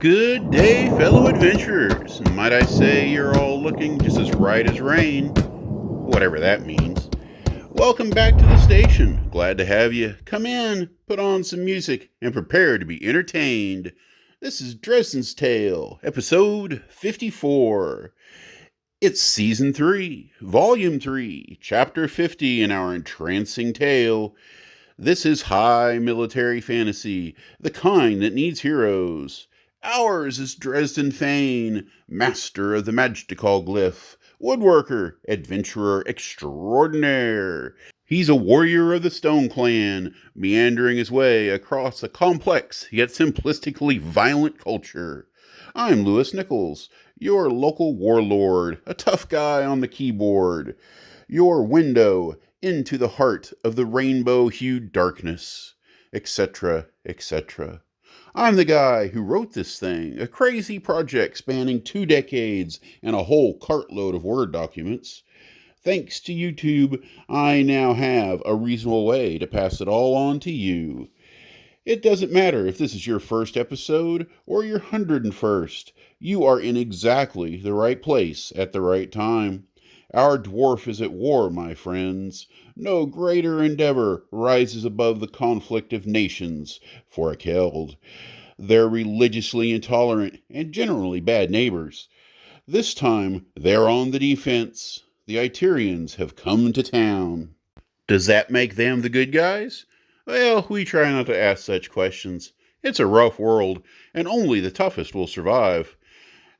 Good day, fellow adventurers. Might I say you're all looking just as right as rain, whatever that means. Welcome back to the station. Glad to have you. Come in, put on some music, and prepare to be entertained. This is Dresden's Tale, episode 54. It's season 3, volume 3, chapter 50 in our entrancing tale. This is high military fantasy, the kind that needs heroes. Ours is Dresden Fane, master of the magical glyph, woodworker, adventurer extraordinaire. He's a warrior of the Stone Clan, meandering his way across a complex yet simplistically violent culture. I'm Lewis Nichols, your local warlord, a tough guy on the keyboard, your window into the heart of the rainbow-hued darkness, etc., etc. I'm the guy who wrote this thing, a crazy project spanning 2 decades and a whole cartload of Word documents. Thanks to YouTube, I now have a reasonable way to pass it all on to you. It doesn't matter if this is your first episode or your 101st. You are in exactly the right place at the right time. Our dwarf is at war, my friends. No greater endeavor rises above the conflict of nations for a Keld. They're religiously intolerant and generally bad neighbors. This time, they're on the defense. The Iterians have come to town. Does that make them the good guys? Well, we try not to ask such questions. It's a rough world, and only the toughest will survive.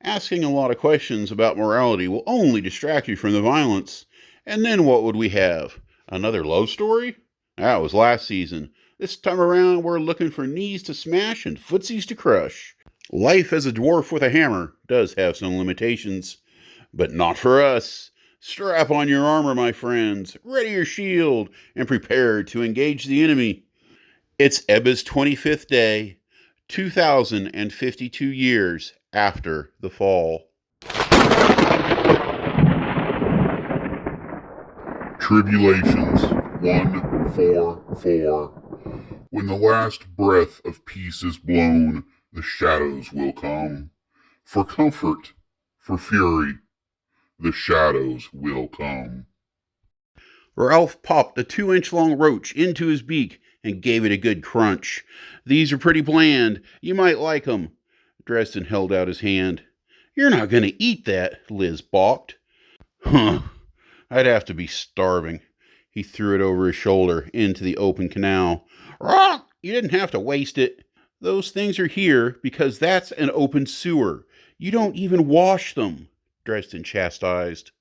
Asking a lot of questions about morality will only distract you from the violence. And then what would we have? Another love story? That was last season. This time around, we're looking for knees to smash and footsies to crush. Life as a dwarf with a hammer does have some limitations, but not for us. Strap on your armor, my friends, ready your shield, and prepare to engage the enemy. It's Ebba's 25th day, 2052 years after the fall. Tribulations 144. When the last breath of peace is blown, the shadows will come. For comfort, for fury, the shadows will come. Ralph popped a 2-inch long roach into his beak and gave it a good crunch. These are pretty bland. You might like 'em. Dresden held out his hand. You're not going to eat that, Liz balked. Huh. I'd have to be starving. He threw it over his shoulder into the open canal. Rock! You didn't have to waste it. Those things are here because that's an open sewer. You don't even wash them, Dresden chastised.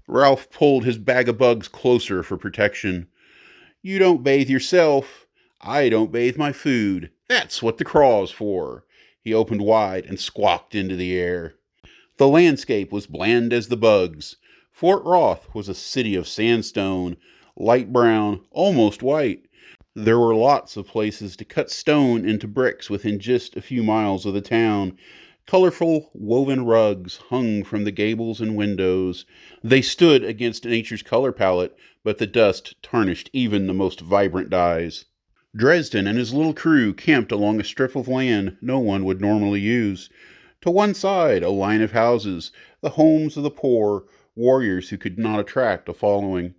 Ralph pulled his bag of bugs closer for protection. You don't bathe yourself. I don't bathe my food. That's what the craw's for. He opened wide and squawked into the air. The landscape was bland as the bugs. Fort Roth was a city of sandstone, light brown, almost white. There were lots of places to cut stone into bricks within just a few miles of the town. Colorful woven rugs hung from the gables and windows. They stood against nature's color palette, but the dust tarnished even the most vibrant dyes. Dresden and his little crew camped along a strip of land no one would normally use. To one side, a line of houses, the homes of the poor, warriors who could not attract a following.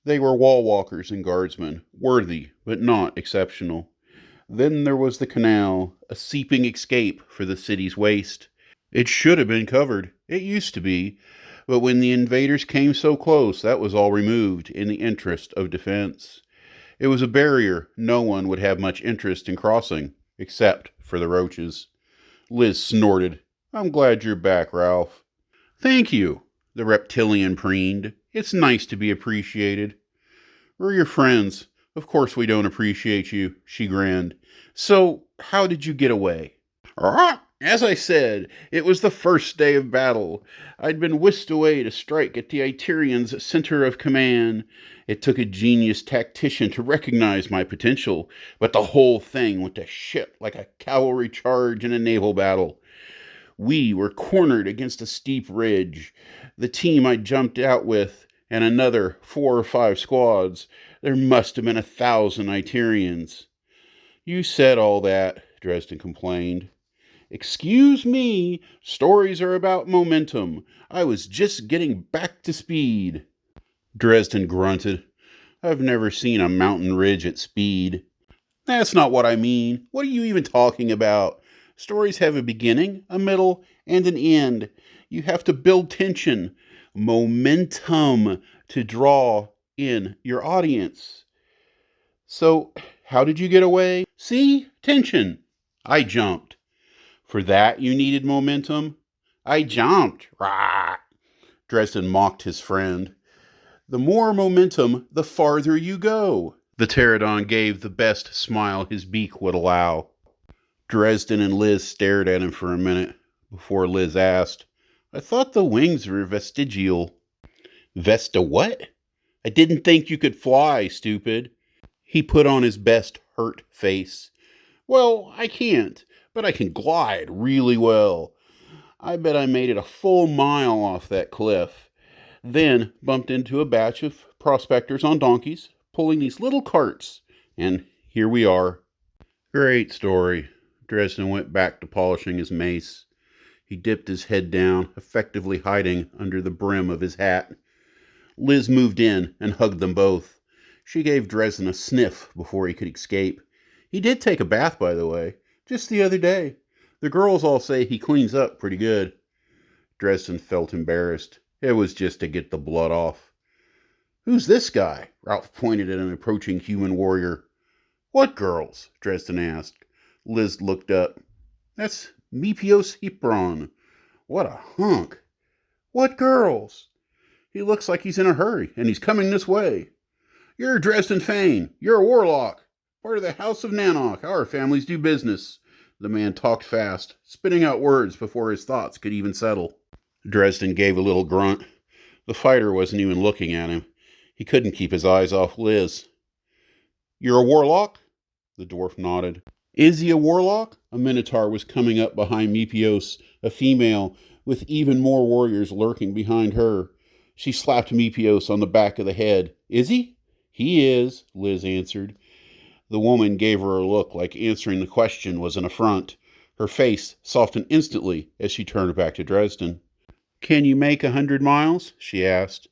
They were wall walkers and guardsmen, worthy but not exceptional. Then there was the canal, a seeping escape for the city's waste. It should have been covered. It used to be. But when the invaders came so close, that was all removed in the interest of defense. It was a barrier no one would have much interest in crossing, except for the roaches. Liz snorted. I'm glad you're back, Ralph. Thank you, the reptilian preened. It's nice to be appreciated. We're your friends. Of course we don't appreciate you, she grinned. So, how did you get away? As I said, it was the first day of battle. I'd been whisked away to strike at the Iterians' center of command. It took a genius tactician to recognize my potential, but the whole thing went to shit like a cavalry charge in a naval battle. We were cornered against a steep ridge. The team I jumped out with, and another 4 or 5 squads. There must have been 1,000 Iterians. You said all that, Dresden complained. Excuse me, stories are about momentum. I was just getting back to speed. Dresden grunted. I've never seen a mountain ridge at speed. That's not what I mean. What are you even talking about? Stories have a beginning, a middle, and an end. You have to build tension, momentum to draw in your audience. So, how did you get away? See? Tension. I jumped. For that, you needed momentum? I jumped. Rah! Dresden mocked his friend. The more momentum, the farther you go. The pterodon gave the best smile his beak would allow. Dresden and Liz stared at him for a minute before Liz asked, I thought the wings were vestigial. Vesta what? I didn't think you could fly, stupid. He put on his best hurt face. Well, I can't, but I can glide really well. I bet I made it a full mile off that cliff. Then bumped into a batch of prospectors on donkeys, pulling these little carts, and here we are. Great story. Dresden went back to polishing his mace. He dipped his head down, effectively hiding under the brim of his hat. Liz moved in and hugged them both. She gave Dresden a sniff before he could escape. He did take a bath, by the way, just the other day. The girls all say he cleans up pretty good. Dresden felt embarrassed. It was just to get the blood off. Who's this guy? Ralph pointed at an approaching human warrior. What girls? Dresden asked. Liz looked up. That's Mepios Hipron. What a hunk. What girls? He looks like he's in a hurry, and he's coming this way. You're Dresden Fane. You're a warlock. Part of the House of Nanok. Our families do business. The man talked fast, spitting out words before his thoughts could even settle. Dresden gave a little grunt. The fighter wasn't even looking at him. He couldn't keep his eyes off Liz. You're a warlock? The dwarf nodded. Is he a warlock? A minotaur was coming up behind Mepios, a female, with even more warriors lurking behind her. She slapped Mepios on the back of the head. Is he? He is, Liz answered. The woman gave her a look like answering the question was an affront. Her face softened instantly as she turned back to Dresden. Can you make 100 miles? She asked.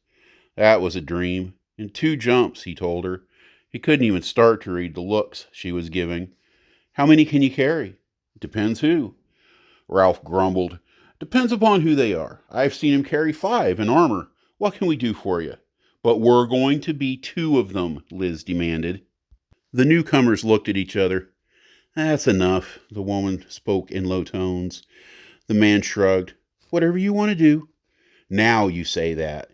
That was a dream. In 2 jumps, he told her. He couldn't even start to read the looks she was giving. How many can you carry? Depends who. Ralph grumbled. Depends upon who they are. I've seen him carry 5 in armor. What can we do for you? But we're going to be 2 of them, Liz demanded. The newcomers looked at each other. That's enough, the woman spoke in low tones. The man shrugged. Whatever you want to do. Now you say that.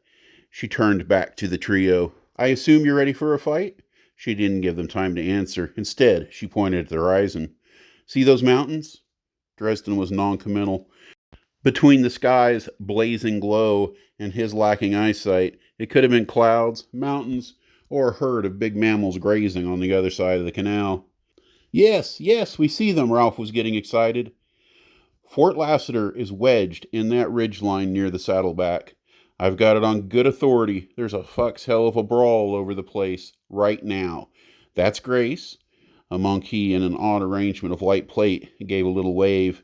She turned back to the trio. I assume you're ready for a fight? She didn't give them time to answer. Instead, she pointed at the horizon. See those mountains? Dresden was noncommittal. Between the sky's blazing glow and his lacking eyesight, it could have been clouds, mountains, or a herd of big mammals grazing on the other side of the canal. Yes, we see them, Ralph was getting excited. Fort Lassiter is wedged in that ridgeline near the saddleback. I've got it on good authority. There's a fuck's hell of a brawl over the place right now. That's Grace. A monkey in an odd arrangement of light plate gave a little wave.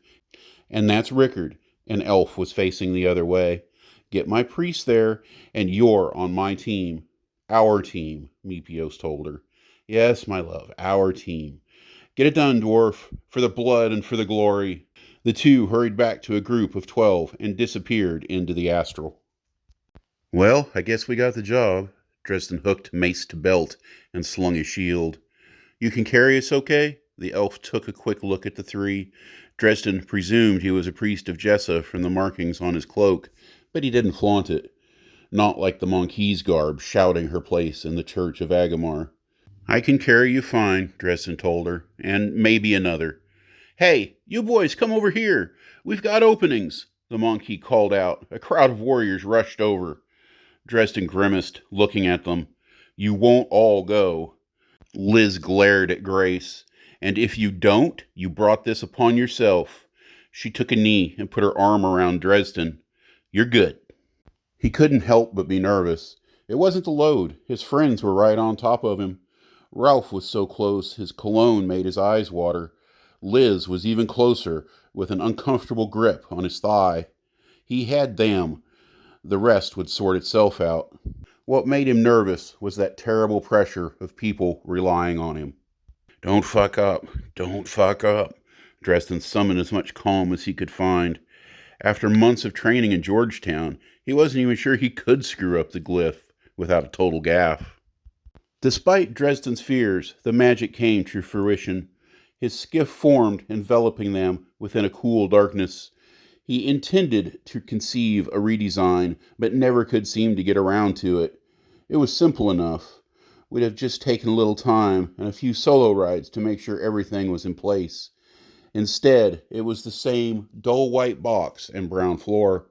And that's Rickard. An elf was facing the other way. Get my priest there, and you're on my team. Our team, Mepios told her. Yes, my love, our team. Get it done, dwarf, for the blood and for the glory. The 2 hurried back to a group of 12 and disappeared into the astral. Well, I guess we got the job. Dresden hooked mace to belt and slung his shield. You can carry us okay? The elf took a quick look at the 3. Dresden presumed he was a priest of Jessa from the markings on his cloak, but he didn't flaunt it. Not like the monkey's garb shouting her place in the church of Agamar. I can carry you fine, Dresden told her, and maybe another. Hey, you boys, come over here. We've got openings, the monkey called out. A crowd of warriors rushed over. Dresden grimaced, looking at them. You won't all go. Liz glared at Grace. And if you don't, you brought this upon yourself. She took a knee and put her arm around Dresden. You're good. He couldn't help but be nervous. It wasn't the load. His friends were right on top of him. Ralph was so close, his cologne made his eyes water. Liz was even closer, with an uncomfortable grip on his thigh. He had them. The rest would sort itself out. What made him nervous was that terrible pressure of people relying on him. Don't fuck up. Don't fuck up. Dresden summoned as much calm as he could find. After months of training in Georgetown, he wasn't even sure he could screw up the glyph without a total gaffe. Despite Dresden's fears, the magic came to fruition. His skiff formed, enveloping them within a cool darkness. He intended to conceive a redesign, but never could seem to get around to it. It was simple enough. We'd have just taken a little time and a few solo rides to make sure everything was in place. Instead, it was the same dull white box and brown floor.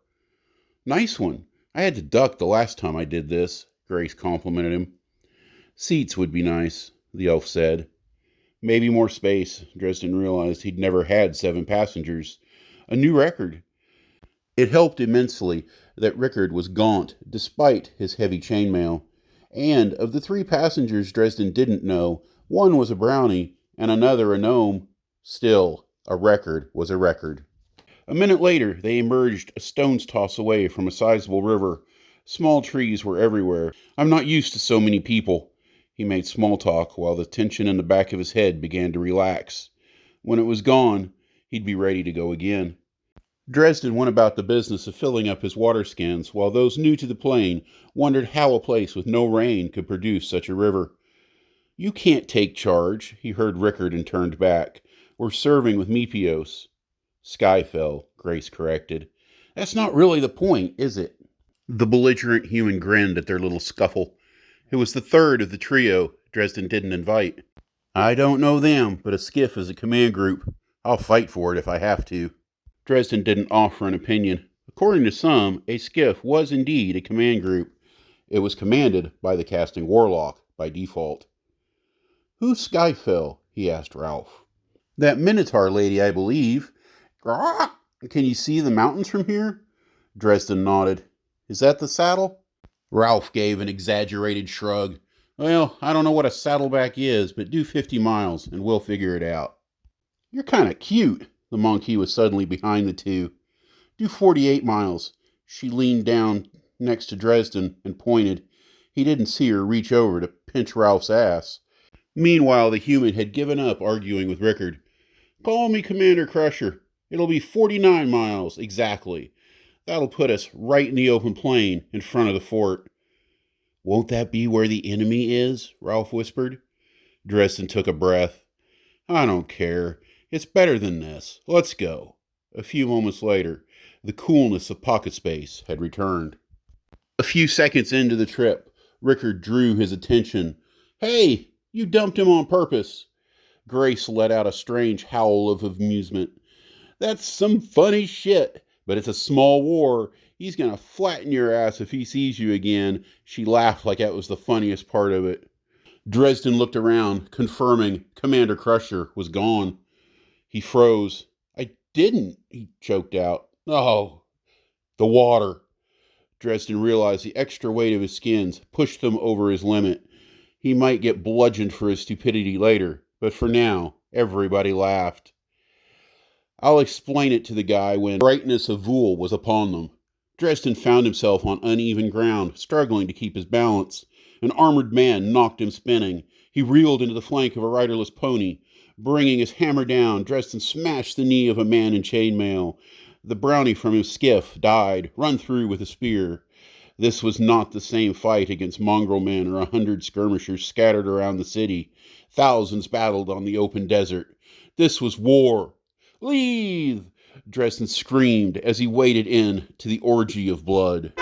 Nice one. I had to duck the last time I did this, Grace complimented him. Seats would be nice, the elf said. Maybe more space. Dresden realized he'd never had 7 passengers. A new record. It helped immensely that Rickard was gaunt, despite his heavy chainmail. And of the 3 passengers Dresden didn't know, one was a brownie and another a gnome. Still, a record was a record. A minute later, they emerged a stone's toss away from a sizable river. Small trees were everywhere. I'm not used to so many people. He made small talk while the tension in the back of his head began to relax. When it was gone, he'd be ready to go again. Dresden went about the business of filling up his water skins, while those new to the plane wondered how a place with no rain could produce such a river. You can't take charge, he heard Rickard and turned back. We're serving with Mepios. Skyfell, Grace corrected. That's not really the point, is it? The belligerent human grinned at their little scuffle. It was the third of the trio Dresden didn't invite. I don't know them, but a skiff is a command group. I'll fight for it if I have to. Dresden didn't offer an opinion. According to some, a skiff was indeed a command group. It was commanded by the casting warlock by default. Who's Skyfell? He asked Ralph. That Minotaur lady, I believe. Grah! Can you see the mountains from here? Dresden nodded. Is that the saddle? Ralph gave an exaggerated shrug. Well, I don't know what a saddleback is, but do 50 miles and we'll figure it out. You're kind of cute. The monkey was suddenly behind the two. Do 48 miles. She leaned down next to Dresden and pointed. He didn't see her reach over to pinch Ralph's ass. Meanwhile, the human had given up arguing with Rickard. Call me Commander Crusher. It'll be 49 miles, exactly. That'll put us right in the open plain in front of the fort. Won't that be where the enemy is? Ralph whispered. Dresden took a breath. I don't care. It's better than this. Let's go. A few moments later, the coolness of pocket space had returned. A few seconds into the trip, Rickard drew his attention. Hey, you dumped him on purpose. Grace let out a strange howl of amusement. That's some funny shit, but it's a small war. He's gonna flatten your ass if he sees you again. She laughed like that was the funniest part of it. Dresden looked around, confirming Commander Crusher was gone. He froze. I didn't, he choked out. Oh, the water. Dresden realized the extra weight of his skins pushed them over his limit. He might get bludgeoned for his stupidity later, but for now, everybody laughed. I'll explain it to the guy when the brightness of Vool was upon them. Dresden found himself on uneven ground, struggling to keep his balance. An armored man knocked him spinning. He reeled into the flank of a riderless pony. Bringing his hammer down, Dresden smashed the knee of a man in chainmail. The brownie from his skiff died, run through with a spear. This was not the same fight against mongrel men or 100 skirmishers scattered around the city. Thousands battled on the open desert. This was war. Leave! Dresden screamed as he waded in to the orgy of blood.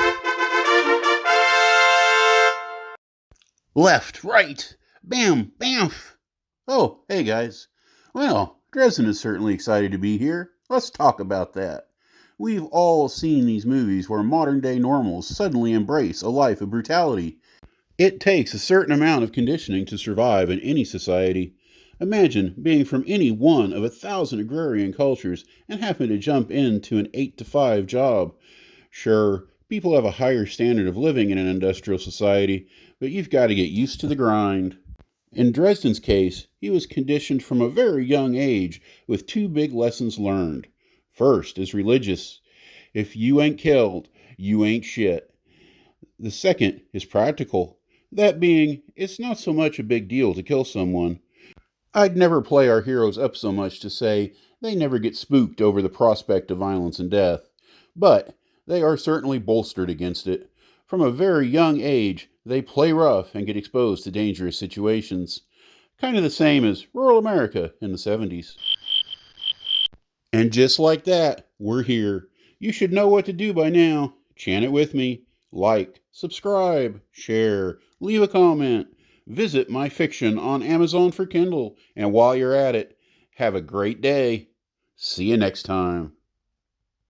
Left, right, bam, bamf. Oh, hey guys. Well, Dresden is certainly excited to be here. Let's talk about that. We've all seen these movies where modern-day normals suddenly embrace a life of brutality. It takes a certain amount of conditioning to survive in any society. Imagine being from any one of 1,000 agrarian cultures and having to jump into an 8-to-5 job. Sure, people have a higher standard of living in an industrial society, but you've got to get used to the grind. In Dresden's case, he was conditioned from a very young age with two big lessons learned. First is religious. If you ain't killed, you ain't shit. The second is practical. That being, it's not so much a big deal to kill someone. I'd never play our heroes up so much to say they never get spooked over the prospect of violence and death, but they are certainly bolstered against it. From a very young age, they play rough and get exposed to dangerous situations. Kind of the same as rural America in the 70s. And just like that, we're here. You should know what to do by now. Chant it with me. Like, subscribe, share, leave a comment. Visit my fiction on Amazon for Kindle. And while you're at it, have a great day. See you next time.